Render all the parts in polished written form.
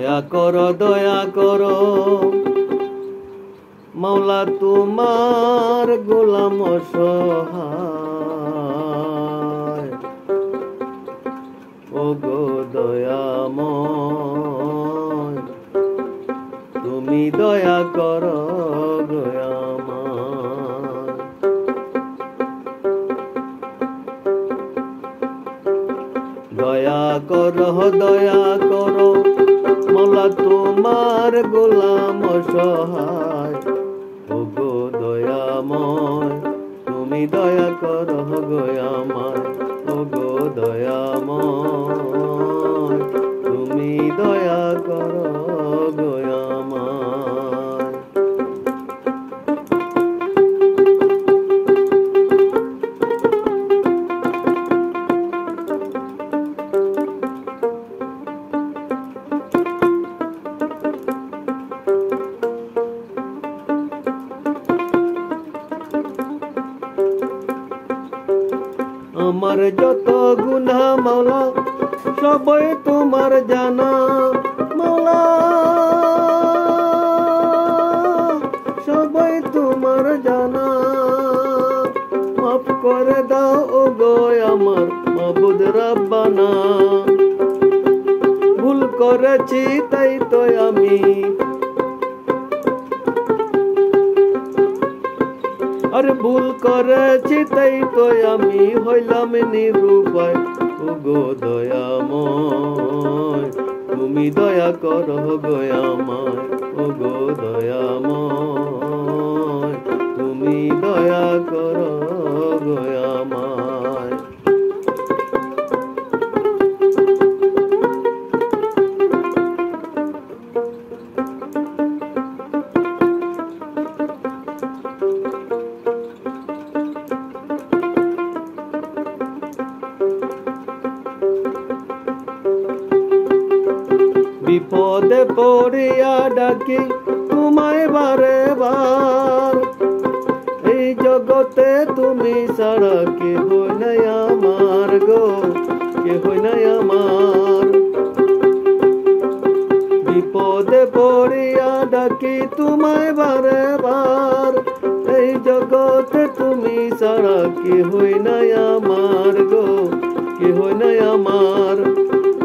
দয়া করো মাওলা তোমার গোলাম অসহায় ওগো দয়াময় তুমি দয়া করো দয়া করো মাওলা তোমার গোলাম অসহায় ওগো দয়াময় তুমি দয়া করো আমায় ওগো দয়াময় তুমি দয়া করো আমায় আমার যত গুনাহ মাওলা সবই তোমার জানা মাওলা সবই তোমার জানা মাফ করে দাও ওগো আমার মাবুদ রব্বানা ভুল করেছি তাই তো আমি আরে ভুল করেছি তাই তো আমি হইলাম নিরুপায় ওগো দয়াময় তুমি দয়া করো আমায় ওগো দয়াময় তুমি দয়া করো আমায় বিপদে পড়িয়া ডাকি তোমায় বারে বার এই জগতে তুমি ছাড়া কেহ নাই আমার গো কেহ নাই আমার বিপদে পড়িয়া ডাকি তোমায় বারে বার এই জগতে তুমি ছাড়া কেহ নাই আমার গো কেহ নাই আমার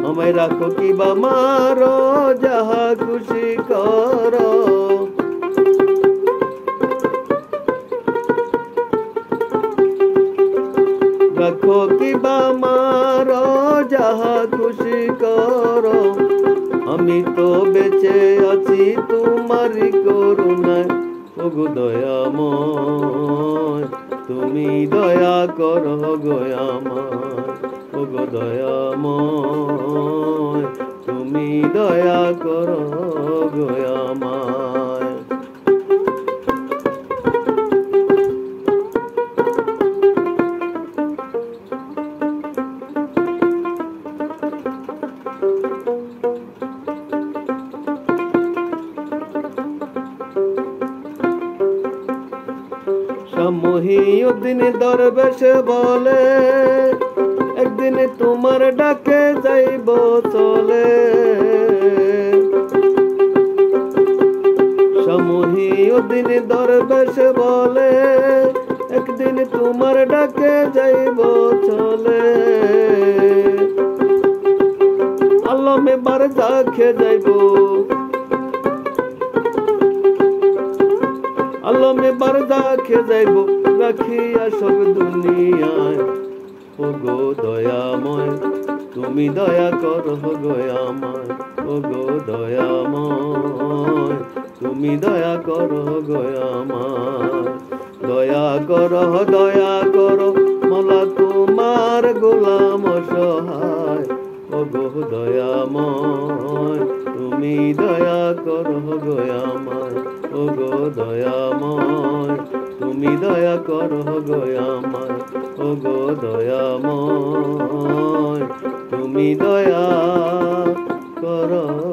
আমায় রাখো কিবা মারো যাহা খুশি করো রাখো কিবা মারো যাহা খুশি করো আমি তো বেঁচে আছি তোমারই করুণায় ওগো দয়াময় তুমি দয়া করো আমায় ওগো দয়াময় তুমি দয়া করো আমায় মহিউদ্দিন দরবেশ বলে একদিন তোমার ডাকে যাইব চলে মহিউদ্দিন দরবেশ বলে একদিন তোমার ডাকে যাইব চলে আলমে বারজা খে যাইব আলমে বারজা খে যাইব রাখিয়া সব দুনিয়ায় ওগো দয়াময় তুমি দয়া করো আমায় ওগো দয়াময় তুমি দয়া করো আমায় দয়া করো মাওলা তোমার গোলাম অসহায় ওগো দয়াময় তুমি দয়া করো আমায় ওগো দয়াময় তুমি দয়া করো আমায় ওগো দয়াময় তুমি দয়া করো